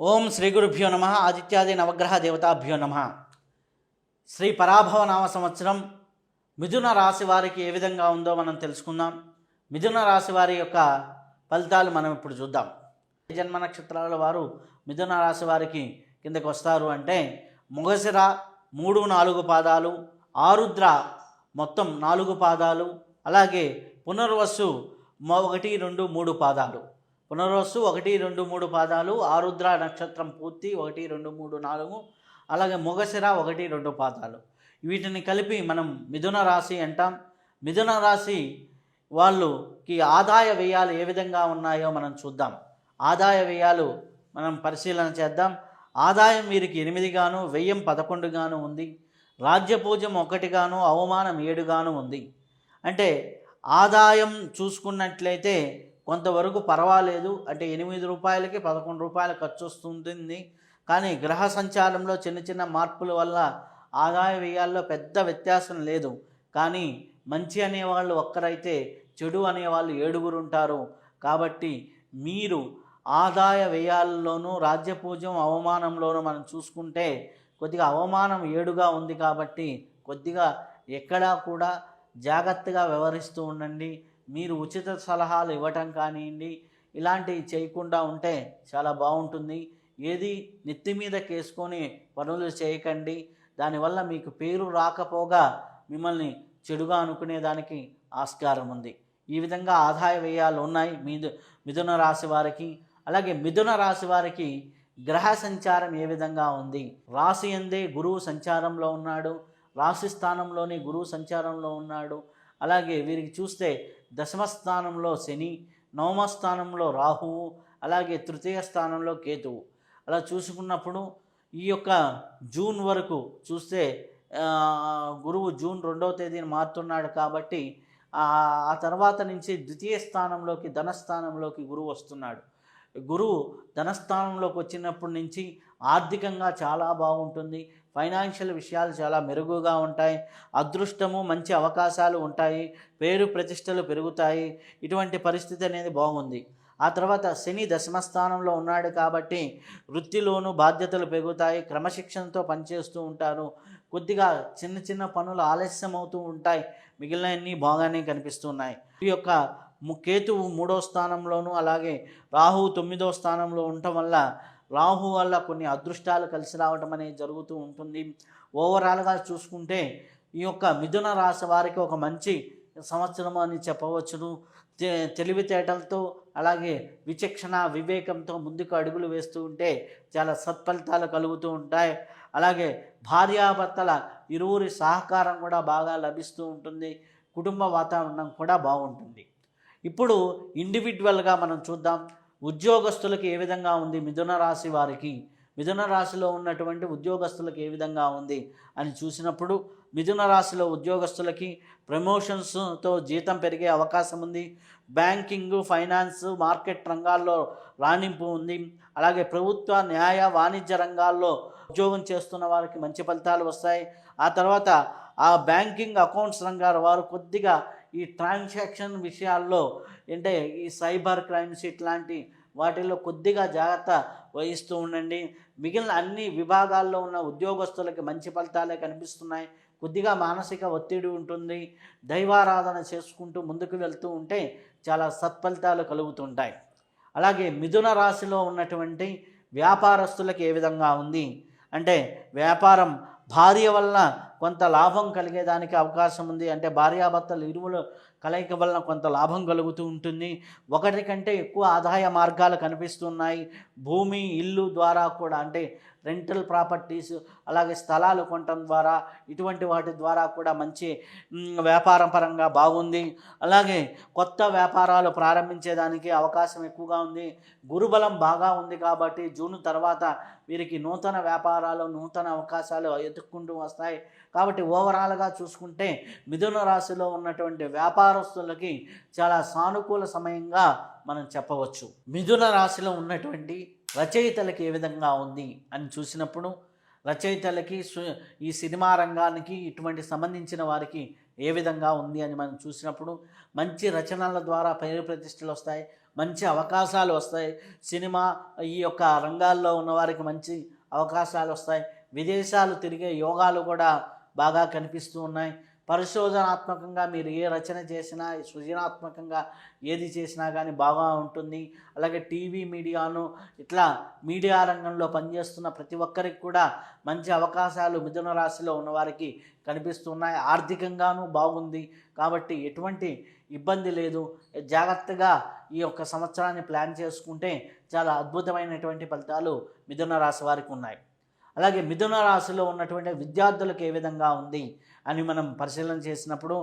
ఓం శ్రీ గురుభ్యో నమ. ఆదిత్యాది నవగ్రహ దేవతాభ్యో నమ. శ్రీ పరాభవ నామ సంవత్సరం మిథున రాశి వారికి ఏ విధంగా ఉందో మనం తెలుసుకుందాం. మిథున రాశి వారి యొక్క ఫలితాలు మనం ఇప్పుడు చూద్దాం. జన్మ నక్షత్రాల వారు మిథున రాశి వారికి కిందకు వస్తారు అంటే మృగశిర 3-4 పాదాలు, ఆరుద్ర మొత్తం 4 పాదాలు, అలాగే పునర్వసు 1-2-3 పాదాలు. పునర్వసు 1-2-3 పాదాలు, ఆరుద్ర నక్షత్రం పూర్తి 1-2-3-4, అలాగే మృగశిర 1-2 పాదాలు. వీటిని కలిపి మనం మిథున రాశి అంటాం. మిథున రాశి వాళ్ళకి ఆదాయ వ్యయాలు ఏ విధంగా ఉన్నాయో మనం చూద్దాం. ఆదాయ వ్యయాలు మనం పరిశీలన చేద్దాం. ఆదాయం వీరికి 8 గాను, వ్యయం 11 గాను ఉంది. రాజ్యపూజ్యం 1 గాను, అవమానం 7 గాను ఉంది. అంటే ఆదాయం చూసుకున్నట్లయితే కొంతవరకు పర్వాలేదు. అంటే 8 రూపాయలకి 11 రూపాయలు ఖర్చు వస్తుంటుంది. కానీ గ్రహ సంచారంలో చిన్న చిన్న మార్పుల వల్ల ఆదాయ వ్యయాల్లో పెద్ద వ్యత్యాసం లేదు. కానీ మంచి అనేవాళ్ళు ఒక్కరైతే చెడు అనేవాళ్ళు 7 ఉంటారు. కాబట్టి మీరు ఆదాయ వ్యయాల్లోనూ రాజ్యపూజ్యం అవమానంలోనూ మనం చూసుకుంటే కొద్దిగా అవమానం 7గా ఉంది. కాబట్టి కొద్దిగా ఎక్కడా కూడా జాగ్రత్తగా వ్యవహరిస్తూ ఉండండి. మీరు ఉచిత సలహాలు ఇవ్వటం కానివ్వండి, ఇలాంటివి చేయకుండా ఉంటే చాలా బాగుంటుంది. ఏది నెత్తి మీద కేసుకొని పనులు చేయకండి. దానివల్ల మీకు పేరు రాకపోగా మిమ్మల్ని చెడుగా అనుకునేదానికి ఆస్కారం ఉంది. ఈ విధంగా ఆదాయ వ్యయాలు ఉన్నాయి మిథున రాశి వారికి. అలాగే మిథున రాశి వారికి గ్రహ సంచారం ఏ విధంగా ఉంది? రాశి యందే గురువు సంచారంలో ఉన్నాడు. రాశి స్థానంలోని గురువు సంచారంలో ఉన్నాడు. అలాగే వీరికి చూస్తే దశమ స్థానంలో శని, నవమ స్థానంలో రాహువు, అలాగే తృతీయ స్థానంలో కేతువు. అలా చూసుకున్నప్పుడు ఈ యొక్క జూన్ వరకు చూస్తే గురువు జూన్ 2వ తేదీన మారుతున్నాడు. కాబట్టి ఆ తర్వాత నుంచి ద్వితీయ స్థానంలోకి ధనస్థానంలోకి గురువు వస్తున్నాడు. గురువు ధనస్థానంలోకి వచ్చినప్పటి నుంచి ఆర్థికంగా చాలా బాగుంటుంది. ఫైనాన్షియల్ విషయాలు చాలా మెరుగుగా ఉంటాయి. అదృష్టము, మంచి అవకాశాలు ఉంటాయి. పేరు ప్రతిష్టలు పెరుగుతాయి. ఇటువంటి పరిస్థితి అనేది బాగుంది. ఆ తర్వాత శని దశమస్థానంలో ఉన్నాడు కాబట్టి వృత్తిలోనూ బాధ్యతలు పెరుగుతాయి. క్రమశిక్షణతో పనిచేస్తూ ఉంటారు. కొద్దిగా చిన్న చిన్న పనులు ఆలస్యం అవుతూ ఉంటాయి. మిగిలినవన్నీ బాగానే కనిపిస్తున్నాయి. ఈ యొక్క కేతువు 3వ స్థానంలోనూ, అలాగే రాహువు 9వ స్థానంలో ఉండటం వల్ల రాహు వల్ల కొన్ని అదృష్టాలు కలిసి రావడం అనేది జరుగుతూ ఉంటుంది. ఓవరాల్గా చూసుకుంటే ఈ యొక్క మిథున రాశి వారికి ఒక మంచి సంవత్సరం అని చెప్పవచ్చును. తెలివితేటలతో అలాగే విచక్షణ వివేకంతో ముందుకు అడుగులు వేస్తూ ఉంటే చాలా సత్ఫలితాలు కలుగుతూ ఉంటాయి. అలాగే భార్యాభర్తల ఇరువురి సహకారం కూడా బాగా లభిస్తూ ఉంటుంది. కుటుంబ వాతావరణం కూడా బాగుంటుంది. ఇప్పుడు ఇండివిజువల్గా మనం చూద్దాం. ఉద్యోగస్తులకు ఏ విధంగా ఉంది మిథున రాశి వారికి? మిథున రాశిలో ఉన్నటువంటి ఉద్యోగస్తులకు ఏ విధంగా ఉంది అని చూసినప్పుడు మిథున రాశిలో ఉద్యోగస్తులకి ప్రమోషన్స్తో జీతం పెరిగే అవకాశం ఉంది. బ్యాంకింగ్, ఫైనాన్స్, మార్కెట్ రంగాల్లో రాణింపు ఉంది. అలాగే ప్రభుత్వ, న్యాయ, వాణిజ్య రంగాల్లో ఉద్యోగం చేస్తున్న వారికి మంచి ఫలితాలు వస్తాయి. ఆ తర్వాత ఆ బ్యాంకింగ్, అకౌంట్స్ రంగాల వారు కొద్దిగా ఈ ట్రాన్సాక్షన్ విషయాల్లో అంటే ఈ సైబర్ క్రైమ్స్ ఇట్లాంటి వాటిల్లో కొద్దిగా జాగ్రత్త వహిస్తూ ఉండండి. మిగిలిన అన్ని విభాగాల్లో ఉన్న ఉద్యోగస్తులకి మంచి ఫలితాలే కనిపిస్తున్నాయి. కొద్దిగా మానసిక ఒత్తిడి ఉంటుంది. దైవారాధన చేసుకుంటూ ముందుకు వెళ్తూ ఉంటే చాలా సత్ఫలితాలు కలుగుతుంటాయి. అలాగే మిథున రాశిలో ఉన్నటువంటి వ్యాపారస్తులకు ఏ విధంగా ఉంది అంటే వ్యాపారం భార్య వలన కొంత లాభం కలిగేదానికి అవకాశం ఉంది. అంటే భార్యాభర్తలు ఇరువుల కలయిక వలన కొంత లాభం కలుగుతూ ఉంటుంది. ఒకటి కంటే ఎక్కువ ఆదాయ మార్గాలు కనిపిస్తున్నాయి. భూమి, ఇల్లు ద్వారా కూడా అంటే రెంటల్ ప్రాపర్టీస్, అలాగే స్థలాలు కొనటం ద్వారా ఇటువంటి వాటి ద్వారా కూడా మంచి వ్యాపారం పరంగా బాగుంది. అలాగే కొత్త వ్యాపారాలు ప్రారంభించేదానికి అవకాశం ఎక్కువగా ఉంది. గురుబలం బాగా ఉంది కాబట్టి జూన్ తర్వాత వీరికి నూతన వ్యాపారాలు, నూతన అవకాశాలు ఎదుర్కొంటూ వస్తాయి. కాబట్టి ఓవరాల్గా చూసుకుంటే మిథున రాశిలో ఉన్నటువంటి వ్యాపారస్తులకి చాలా సానుకూల సమయంగా మనం చెప్పవచ్చు. మిథున రాశిలో ఉన్నటువంటి రచయితలకి ఏ విధంగా ఉంది అని చూసినప్పుడు రచయితలకి, ఈ సినిమా రంగానికి ఇటువంటి సంబంధించిన వారికి ఏ విధంగా ఉంది అని మనం చూసినప్పుడు మంచి రచనల ద్వారా పేరు ప్రతిష్టలు వస్తాయి. మంచి అవకాశాలు వస్తాయి. సినిమా ఈ యొక్క రంగాల్లో ఉన్నవారికి మంచి అవకాశాలు వస్తాయి. విదేశాలు తిరిగే యోగాలు కూడా బాగా కనిపిస్తూ ఉన్నాయి. పరిశోధనాత్మకంగా మీరు ఏ రచన చేసినా, సృజనాత్మకంగా ఏది చేసినా కానీ బాగా ఉంటుంది. అలాగే టీవీ మీడియాను ఇట్లా మీడియా రంగంలో పనిచేస్తున్న ప్రతి ఒక్కరికి కూడా మంచి అవకాశాలు మిథున రాశిలో ఉన్నవారికి కనిపిస్తున్నాయి. ఆర్థికంగానూ బాగుంది కాబట్టి ఎటువంటి ఇబ్బంది లేదు. జాగ్రత్తగా ఈ యొక్క సంవత్సరాన్ని ప్లాన్ చేసుకుంటే చాలా అద్భుతమైనటువంటి ఫలితాలు మిథున రాశి వారికి ఉన్నాయి. అలాగే మిథున రాశిలో ఉన్నటువంటి విద్యార్థులకు ఏ విధంగా ఉంది అని మనం పరిశీలన చేసినప్పుడు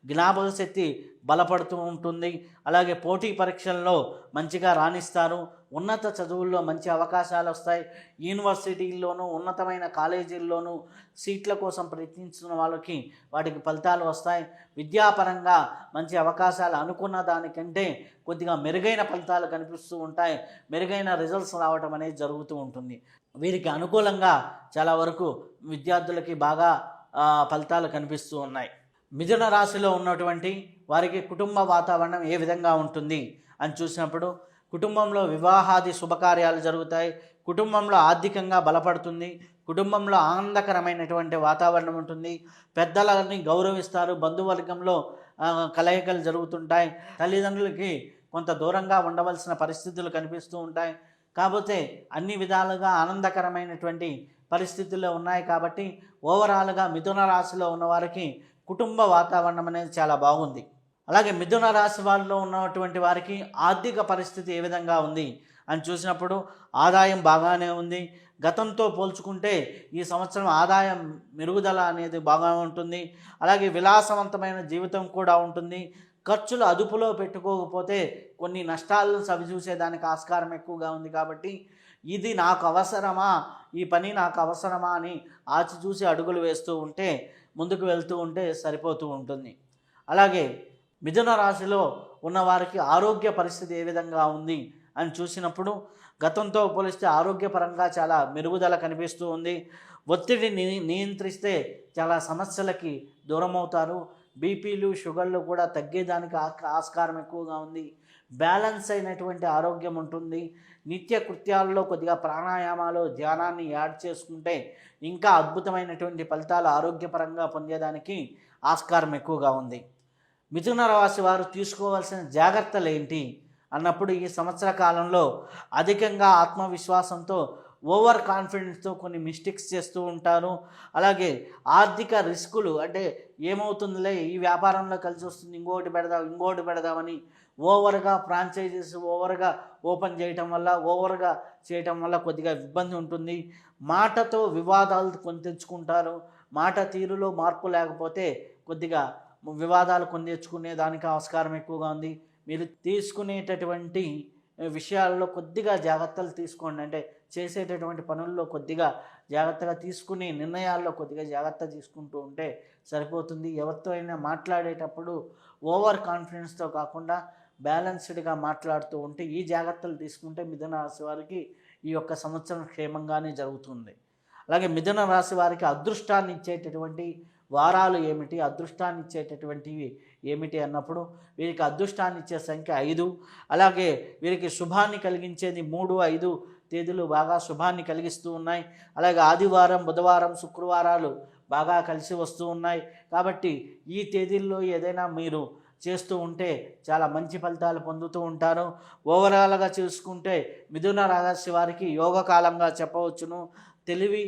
జ్ఞాపక శక్తి బలపడుతూ ఉంటుంది. అలాగే పోటీ పరీక్షల్లో మంచిగా రాణిస్తారు. ఉన్నత చదువుల్లో మంచి అవకాశాలు వస్తాయి. యూనివర్సిటీల్లోనూ ఉన్నతమైన కాలేజీల్లోనూ సీట్ల కోసం ప్రయత్నించిన వాళ్ళకి వాటికి ఫలితాలు వస్తాయి. విద్యాపరంగా మంచి అవకాశాలు అనుకున్న దానికంటే కొద్దిగా మెరుగైన ఫలితాలు కనిపిస్తూ ఉంటాయి. మెరుగైన రిజల్ట్స్ రావడం అనేది జరుగుతూ ఉంటుంది. వీరికి అనుకూలంగా చాలా వరకు విద్యార్థులకి బాగా ఫలితాలు కనిపిస్తూ ఉన్నాయి. మిథున రాశిలో ఉన్నటువంటి వారికి కుటుంబ వాతావరణం ఏ విధంగా ఉంటుంది అని చూసినప్పుడు కుటుంబంలో వివాహాది శుభకార్యాలు జరుగుతాయి. కుటుంబంలో ఆర్థికంగా బలపడుతుంది. కుటుంబంలో ఆనందకరమైనటువంటి వాతావరణం ఉంటుంది. పెద్దలని గౌరవిస్తారు. బంధువర్గంలో కలయికలు జరుగుతుంటాయి. తల్లిదండ్రులకి కొంత దూరంగా ఉండవలసిన పరిస్థితులు కనిపిస్తూ ఉంటాయి. కాకపోతే అన్ని విధాలుగా ఆనందకరమైనటువంటి పరిస్థితుల్లో ఉన్నాయి. కాబట్టి ఓవరాల్గా మిథున రాశిలో ఉన్నవారికి కుటుంబ వాతావరణం అనేది చాలా బాగుంది. అలాగే మిథున రాశి వాళ్ళలో ఉన్నటువంటి వారికి ఆర్థిక పరిస్థితి ఏ విధంగా ఉంది అని చూసినప్పుడు ఆదాయం బాగానే ఉంది. గతంతో పోల్చుకుంటే ఈ సంవత్సరం ఆదాయం మెరుగుదల అనేది బాగా ఉంటుంది. అలాగే విలాసవంతమైన జీవితం కూడా ఉంటుంది. ఖర్చులు అదుపులో పెట్టుకోకపోతే కొన్ని నష్టాలను సవిచూసేదానికి ఆస్కారం ఎక్కువగా ఉంది. కాబట్టి ఇది నాకు అవసరమా, ఈ పని నాకు అవసరమా అని ఆచిచూసి అడుగులు వేస్తూ ఉంటే, ముందుకు వెళ్తూ ఉంటే సరిపోతూ ఉంటుంది. అలాగే మిథున రాశిలో ఉన్నవారికి ఆరోగ్య పరిస్థితి ఏ విధంగా ఉంది అని చూసినప్పుడు గతంతో పోలిస్తే ఆరోగ్యపరంగా చాలా మెరుగుదల కనిపిస్తూ ఉంది. ఒత్తిడిని నియంత్రిస్తే చాలా సమస్యలకి దూరమవుతారు. బీపీలు షుగర్లు కూడా తగ్గేదానికి ఆస్కారం ఎక్కువగా ఉంది. బ్యాలెన్స్ అయినటువంటి ఆరోగ్యం ఉంటుంది. నిత్య కృత్యాల్లో కొద్దిగా ప్రాణాయామాలు ధ్యానాన్ని యాడ్ చేసుకుంటే ఇంకా అద్భుతమైనటువంటి ఫలితాలు ఆరోగ్యపరంగా పొందేదానికి ఆస్కారం ఎక్కువగా ఉంది. మిథున రాశి వారు తీసుకోవాల్సిన జాగ్రత్తలు ఏంటి అన్నప్పుడు ఈ సంవత్సర కాలంలో అధికంగా ఆత్మవిశ్వాసంతో ఓవర్ కాన్ఫిడెన్స్తో కొన్ని మిస్టేక్స్ చేస్తూ ఉంటారు. అలాగే ఆర్థిక రిస్కులు అంటే ఏమవుతుందిలే ఈ వ్యాపారంలో కలిసి వస్తుంది ఇంకోటి పెడదామని ఓవర్గా ఫ్రాంచైజీస్ ఓవర్గా ఓపెన్ చేయటం వల్ల కొద్దిగా ఇబ్బంది ఉంటుంది. మాటతో వివాదాలు కొని తెచ్చుకుంటారు. మాట తీరులో మార్పు లేకపోతే కొద్దిగా వివాదాలు కొని తెచ్చుకునే దానికి ఆస్కారం ఎక్కువగా ఉంది. మీరు తీసుకునేటటువంటి విషయాల్లో కొద్దిగా జాగ్రత్తలు తీసుకోండి. అంటే చేసేటటువంటి పనుల్లో కొద్దిగా జాగ్రత్తగా తీసుకుని నిర్ణయాల్లో కొద్దిగా జాగ్రత్త తీసుకుంటూ ఉంటే సరిపోతుంది. ఎవరితో అయినా మాట్లాడేటప్పుడు ఓవర్ కాన్ఫిడెన్స్తో కాకుండా బ్యాలెన్స్డ్గా మాట్లాడుతూ ఉంటే ఈ జాగ్రత్తలు తీసుకుంటే మిథున రాశి వారికి ఈ యొక్క సంవత్సరం క్షేమంగానే జరుగుతుంది. అలాగే మిథున రాశి వారికి అదృష్టాన్ని ఇచ్చేటటువంటి వారాలు ఏమిటి, అదృష్టాన్ని ఇచ్చేటటువంటివి ఏమిటి అన్నప్పుడు వీరికి అదృష్టాన్ని ఇచ్చే సంఖ్య 5. అలాగే వీరికి శుభాన్ని కలిగించేది 3, 5 తేదీలు బాగా శుభాన్ని కలిగిస్తూ ఉన్నాయి. అలాగే ఆదివారం, బుధవారం, శుక్రవారాలు బాగా కలిసి వస్తూ ఉన్నాయి. కాబట్టి ఈ తేదీల్లో ఏదైనా మీరు చేస్తూ ఉంటే చాలా మంచి ఫలితాలు పొందుతూ ఉంటారు. ఓవరాల్గా చూసుకుంటే మిథున రాశి వారికి యోగకాలంగా చెప్పవచ్చును. తెలివి,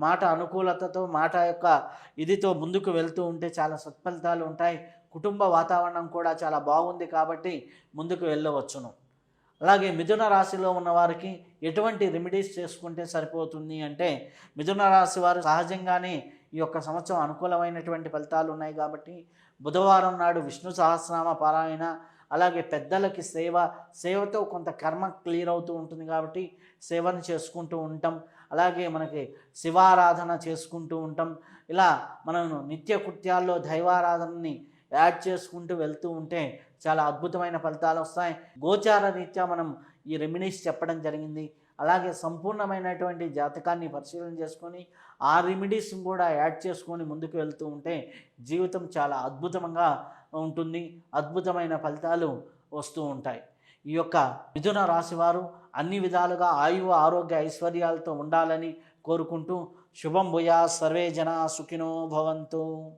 మాట అనుకూలతతో, మాట యొక్క ఇదితో ముందుకు వెళ్తూ ఉంటే చాలా సత్ఫలితాలు ఉంటాయి. కుటుంబ వాతావరణం కూడా చాలా బాగుంది కాబట్టి ముందుకు వెళ్ళవచ్చును. అలాగే మిథున రాశిలో ఉన్నవారికి ఎటువంటి రెమెడీస్ చేసుకుంటే సరిపోతుంది అంటే మిథున రాశి వారు సహజంగానే ఈ యొక్క సంవత్సరం అనుకూలమైనటువంటి ఫలితాలు ఉన్నాయి కాబట్టి బుధవారం నాడు విష్ణు సహస్రనామ పారాయణ, అలాగే పెద్దలకి సేవతో కొంత కర్మ క్లియర్ అవుతూ ఉంటుంది కాబట్టి సేవను చేసుకుంటూ ఉంటాం. అలాగే మనకి శివారాధన చేసుకుంటూ ఉంటాం. ఇలా మనం నిత్య కృత్యాల్లో దైవారాధనని యాడ్ చేసుకుంటూ వెళ్తూ ఉంటే చాలా అద్భుతమైన ఫలితాలు వస్తాయి. గోచార రీత్యా మనం ఈ రెమెడీస్ చెప్పడం జరిగింది. అలాగే సంపూర్ణమైనటువంటి జాతకాన్ని పరిశీలన చేసుకొని ఆ రెమెడీస్ని కూడా యాడ్ చేసుకొని ముందుకు వెళ్తూ ఉంటే జీవితం చాలా అద్భుతంగా ఉంటుంది. అద్భుతమైన ఫలితాలు వస్తూ ఉంటాయి. ఈ యొక్క మిథున రాశి వారు అన్ని విధాలుగా ఆయువు ఆరోగ్య ఐశ్వర్యాలతో ఉండాలని కోరుకుంటూ శుభం భూయా సర్వే జనా సుఖినో భవంతు.